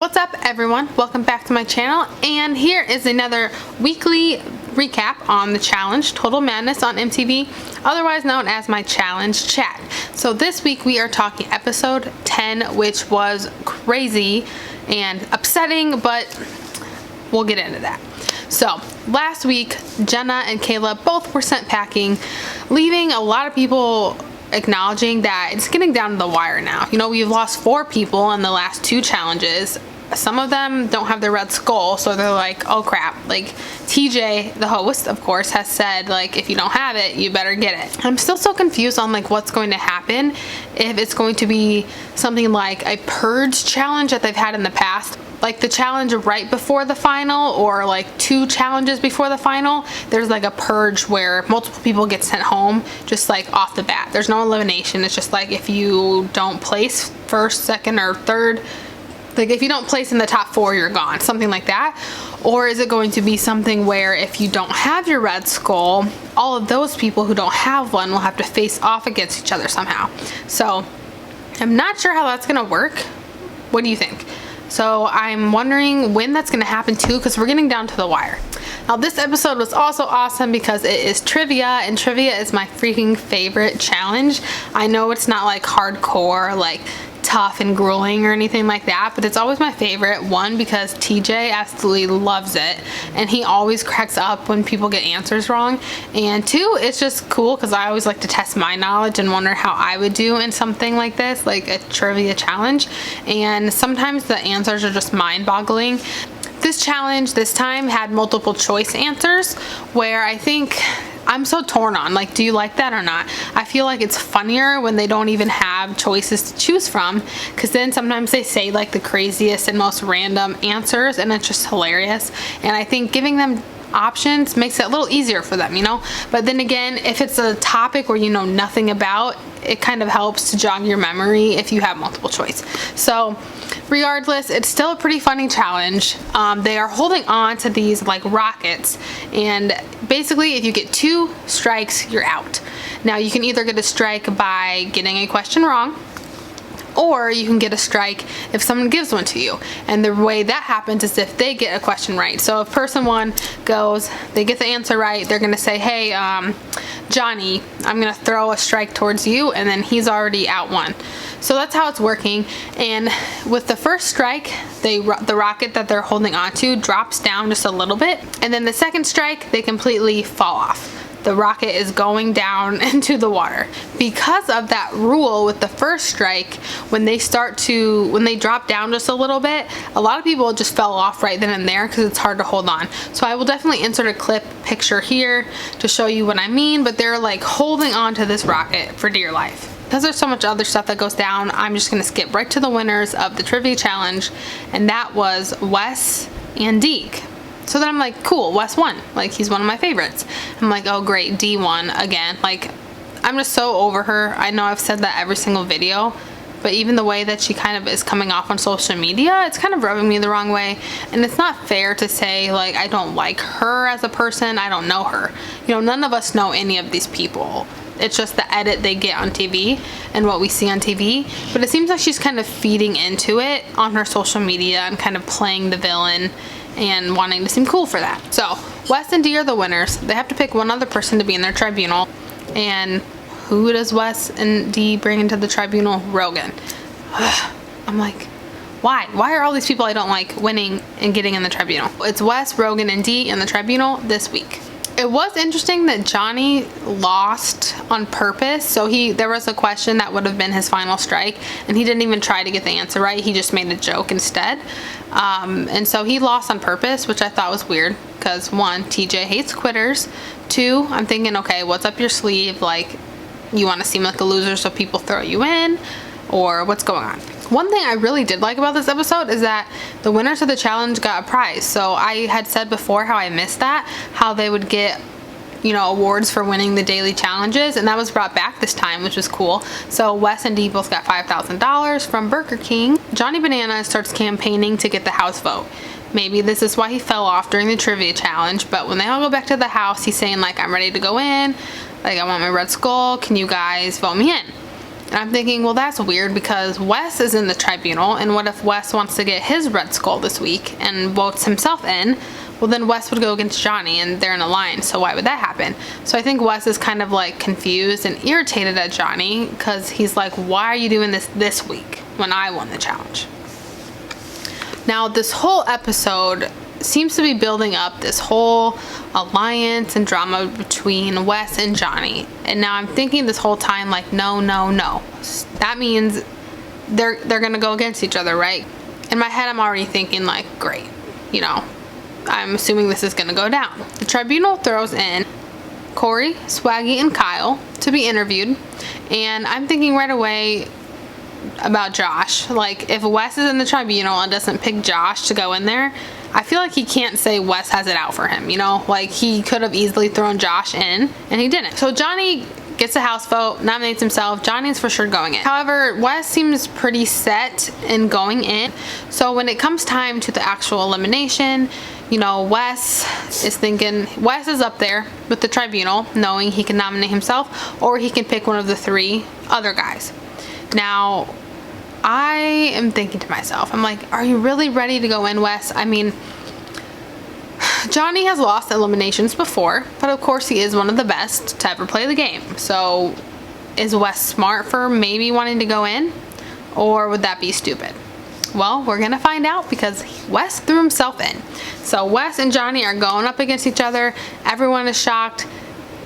What's up, everyone? Welcome back to my channel, and here is another weekly recap on the challenge Total Madness on MTV, otherwise known as my challenge chat. So this week we are talking episode 10, which was crazy and upsetting, but we'll get into that. So last week, Jenna and Kayla both were sent packing, leaving a lot of people acknowledging that it's getting down to the wire now. You know, we've lost 4 people in the last 2 challenges. Some of them don't have their red skull, so they're like, oh crap. Like TJ, the host, of course, has said, like, if you don't have it, you better get it. I'm still so confused on like what's going to happen, if it's going to be something like a purge challenge that they've had in the past, like the challenge right before the final, or like 2 challenges before the final. There's like a purge where multiple people get sent home just like off the bat. There's no elimination. It's just like if you don't place first, second, or third, like if you don't place in the top 4, you're gone, something like that. Or is it going to be something where if you don't have your red skull, all of those people who don't have one will have to face off against each other somehow? So I'm not sure how that's gonna work. What do you think? So I'm wondering when that's going to happen too, because we're getting down to the wire. Now this episode was also awesome because it is trivia, and trivia is my freaking favorite challenge. I know it's not like hardcore, like tough and grueling or anything like that, but it's always my favorite. One, because TJ absolutely loves it and he always cracks up when people get answers wrong, and 2, it's just cool because I always like to test my knowledge and wonder how I would do in something like this, like a trivia challenge, and sometimes the answers are just mind-boggling. This challenge this time had multiple choice answers, where I think I'm so torn on, like, do you like that or not? I feel like it's funnier when they don't even have choices to choose from, because then sometimes they say like the craziest and most random answers and it's just hilarious. And I think giving them options makes it a little easier for them, you know? But then again, if it's a topic where you know nothing about, it kind of helps to jog your memory if you have multiple choice. So regardless, it's still a pretty funny challenge. They are holding on to these like rockets, and basically if you get 2 strikes, you're out. Now you can either get a strike by getting a question wrong, or you can get a strike if someone gives one to you. And the way that happens is if they get a question right. So if person 1 goes, they get the answer right, they're gonna say, hey, Johnny, I'm gonna throw a strike towards you, and then he's already out 1. So that's how it's working. And with the first strike, the rocket that they're holding onto drops down just a little bit, and then the second strike, they completely fall off. The rocket is going down into the water. Because of that rule with the first strike, when they drop down just a little bit, a lot of people just fell off right then and there because it's hard to hold on. So I will definitely insert a clip picture here to show you what I mean, but they're like holding on to this rocket for dear life. Because there's so much other stuff that goes down, I'm just gonna skip right to the winners of the trivia challenge, and that was Wes and Deke. So then I'm like, cool, Wes won. Like, he's one of my favorites. I'm like, oh great, D won again. Like, I'm just so over her. I know I've said that every single video, but even the way that she kind of is coming off on social media, it's kind of rubbing me the wrong way. And it's not fair to say, like, I don't like her as a person. I don't know her. You know, none of us know any of these people. It's just the edit they get on TV and what we see on TV. But it seems like she's kind of feeding into it on her social media and kind of playing the villain and wanting to seem cool for that. So Wes and Dee are the winners. They have to pick one other person to be in their tribunal. And who does Wes and Dee bring into the tribunal? Rogan. I'm like, why? Why are all these people I don't like winning and getting in the tribunal? It's Wes, Rogan, and Dee in the tribunal this week. It was interesting that Johnny lost on purpose. So there was a question that would have been his final strike, and he didn't even try to get the answer right. He just made a joke instead. And so he lost on purpose, which I thought was weird because 1, TJ hates quitters. 2, I'm thinking, okay, what's up your sleeve? Like, you want to seem like a loser so people throw you in, or what's going on? One thing I really did like about this episode is that the winners of the challenge got a prize. So I had said before how I missed that, how they would get, you know, awards for winning the daily challenges, and that was brought back this time, which was cool. So Wes and Dee both got $5,000 from Burger King. Johnny Banana starts campaigning to get the house vote. Maybe this is why he fell off during the trivia challenge, but when they all go back to the house, he's saying like, I'm ready to go in, like I want my red skull, can you guys vote me in? And I'm thinking, well, that's weird because Wes is in the tribunal, and what if Wes wants to get his Red Skull this week and votes himself in? Well, then Wes would go against Johnny, and they're in a line, so why would that happen? So I think Wes is kind of like confused and irritated at Johnny because he's like, why are you doing this week when I won the challenge? Now, this whole episode seems to be building up this whole alliance and drama between Wes and Johnny. And now I'm thinking this whole time, like, no. That means they're gonna go against each other, right? In my head, I'm already thinking, like, great. You know, I'm assuming this is gonna go down. The tribunal throws in Corey, Swaggy, and Kyle to be interviewed. And I'm thinking right away about Josh. Like, if Wes is in the tribunal and doesn't pick Josh to go in there, I feel like he can't say Wes has it out for him, you know? Like, he could have easily thrown Josh in, and he didn't. So Johnny gets a house vote, nominates himself. Johnny's for sure going in. However, Wes seems pretty set in going in. So when it comes time to the actual elimination, you know, Wes is up there with the tribunal, knowing he can nominate himself, or he can pick one of the 3 other guys. Now, I am thinking to myself, I'm like, are you really ready to go in, Wes? I mean, Johnny has lost eliminations before, but of course he is one of the best to ever play the game. So is Wes smart for maybe wanting to go in, or would that be stupid? Well, we're gonna find out because Wes threw himself in. So Wes and Johnny are going up against each other. Everyone is shocked.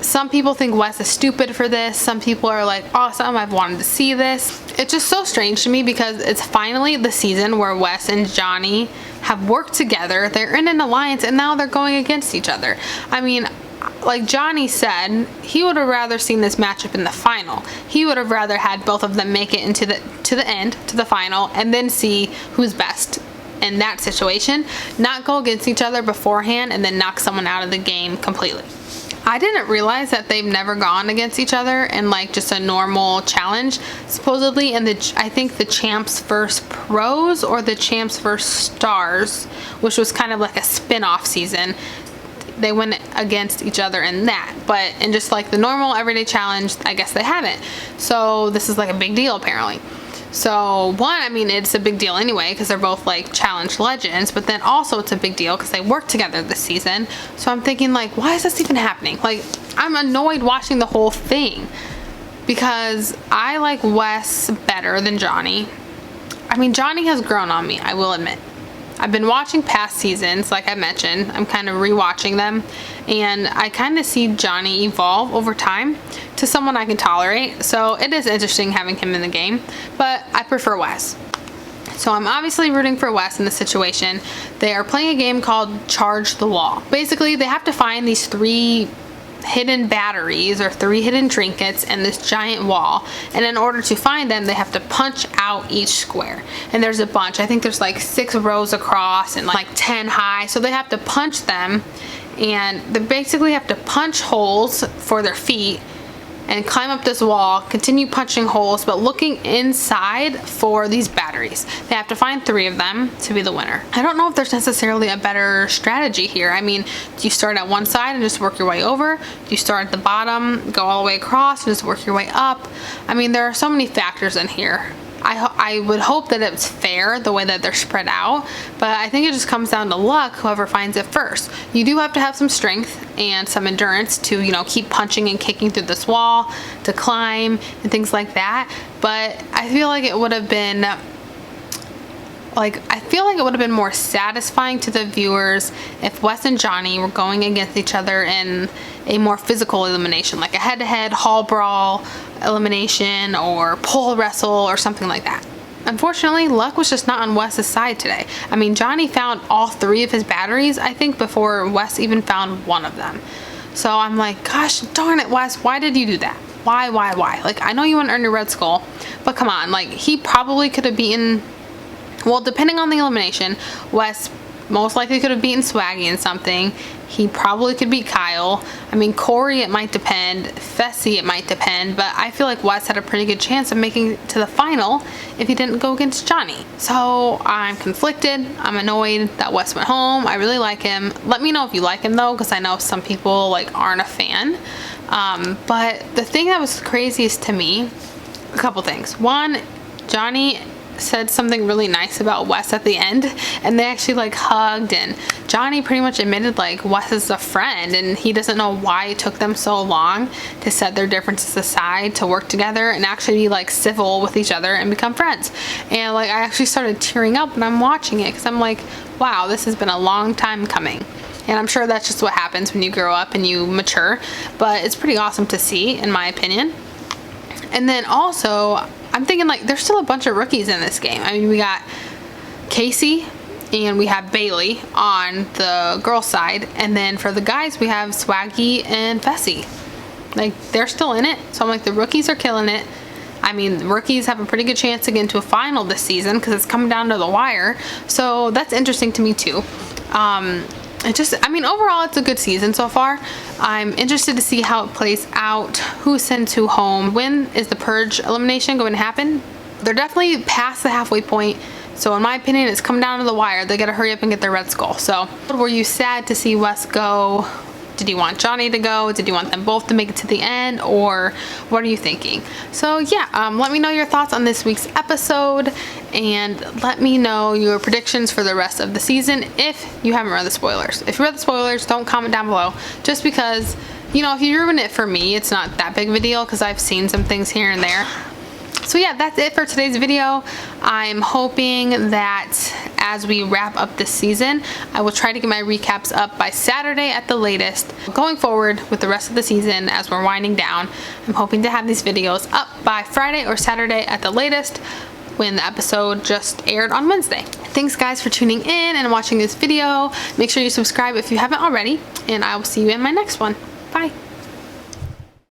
Some people think Wes is stupid for this. Some people are like, awesome, I've wanted to see this. It's just so strange to me because it's finally the season where Wes and Johnny have worked together. They're in an alliance and now they're going against each other. I mean, like Johnny said, he would have rather seen this matchup in the final. He would have rather had both of them make it into the end, to the final, and then see who's best in that situation, not go against each other beforehand and then knock someone out of the game completely. I didn't realize that they've never gone against each other in like just a normal challenge. Supposedly in I think the Champs vs Pros or the Champs vs Stars, which was kind of like a spin-off season, they went against each other in that. But in just like the normal everyday challenge, I guess they haven't. So this is like a big deal apparently. So one, I mean, it's a big deal anyway because they're both like challenge legends, but then also it's a big deal because they work together this season. So I'm thinking like, why is this even happening? Like, I'm annoyed watching the whole thing because I like Wes better than Johnny. I mean, Johnny has grown on me, I will admit. I've been watching past seasons, like I mentioned. I'm kind of rewatching them, and I kind of see Johnny evolve over time to someone I can tolerate. So it is interesting having him in the game, but I prefer Wes. So I'm obviously rooting for Wes in this situation. They are playing a game called Charge the Wall. Basically, they have to find these 3 hidden batteries or 3 hidden trinkets in this giant wall, and in order to find them they have to punch out each square, and there's a bunch. I think there's like 6 rows across and like 10 high, so they have to punch them, and they basically have to punch holes for their feet and climb up this wall, continue punching holes, but looking inside for these batteries. They have to find 3 of them to be the winner. I don't know if there's necessarily a better strategy here. I mean, do you start at one side and just work your way over? Do you start at the bottom, go all the way across, and just work your way up? I mean, there are so many factors in here. I would hope that it's fair the way that they're spread out, but I think it just comes down to luck, whoever finds it first. You do have to have some strength and some endurance to, you know, keep punching and kicking through this wall, to climb and things like that. But I feel like it would have been more satisfying to the viewers if Wes and Johnny were going against each other in a more physical elimination, like a head-to-head hall brawl elimination or pole wrestle or something like that. Unfortunately, luck was just not on Wes's side today. I mean, Johnny found all 3 of his batteries, I think, before Wes even found one of them. So I'm like, gosh darn it, Wes, why did you do that? Why? Like, I know you want to earn your Red Skull, but come on, like, he probably could have beaten, well, depending on the elimination, Wes most likely could have beaten Swaggy in something. He probably could beat Kyle. I mean, Corey, it might depend. Fessy, it might depend. But I feel like Wes had a pretty good chance of making it to the final if he didn't go against Johnny. So I'm conflicted. I'm annoyed that Wes went home. I really like him. Let me know if you like him though, because I know some people like aren't a fan. But the thing that was craziest to me a couple things. One, Johnny said something really nice about Wes at the end, and they actually like hugged, and Johnny pretty much admitted like Wes is a friend and he doesn't know why it took them so long to set their differences aside to work together and actually be like civil with each other and become friends. And like I actually started tearing up when I'm watching it, because I'm like, wow, this has been a long time coming. And I'm sure that's just what happens when you grow up and you mature, but it's pretty awesome to see, in my opinion. And then also, I'm thinking like there's still a bunch of rookies in this game. I mean, we got Casey and we have Bailey on the girls side, and then for the guys we have Swaggy and Fessy. Like they're still in it, so I'm like, the rookies are killing it. I mean, the rookies have a pretty good chance to get into a final this season because it's coming down to the wire, so that's interesting to me too. I mean, overall it's a good season so far. I'm interested to see how it plays out, who sends who home. When is the purge elimination going to happen? They're definitely past the halfway point, so in my opinion it's come down to the wire. They gotta hurry up and get their red skull. So were you sad to see Wes go? Did you want Johnny to go? Did you want them both to make it to the end, or what are you thinking? So yeah, let me know your thoughts on this week's episode, and let me know your predictions for the rest of the season if you haven't read the spoilers. If you read the spoilers, don't comment down below, just because, you know, if you ruin it for me, it's not that big of a deal because I've seen some things here and there. So yeah, that's it for today's video. I'm hoping that as we wrap up this season, I will try to get my recaps up by Saturday at the latest. Going forward with the rest of the season as we're winding down, I'm hoping to have these videos up by Friday or Saturday at the latest, when the episode just aired on Wednesday. Thanks guys for tuning in and watching this video. Make sure you subscribe if you haven't already, and I will see you in my next one. Bye.